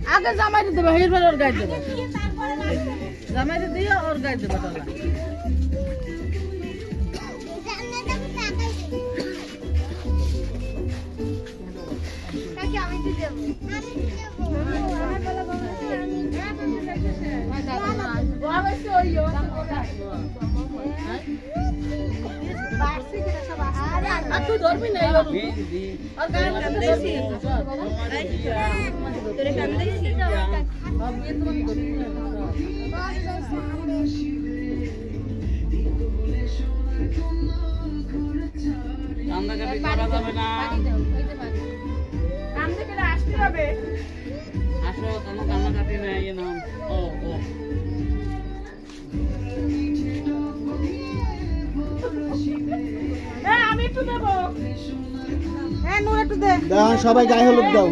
আগে জামাইতে দেবো হেরবার ওর গায়ে দেবো জামাইতে দিয়ে ওর গায়ে দেবো তাহলে তুই ধরবি না সবাই গায়ে হলুদ দাও।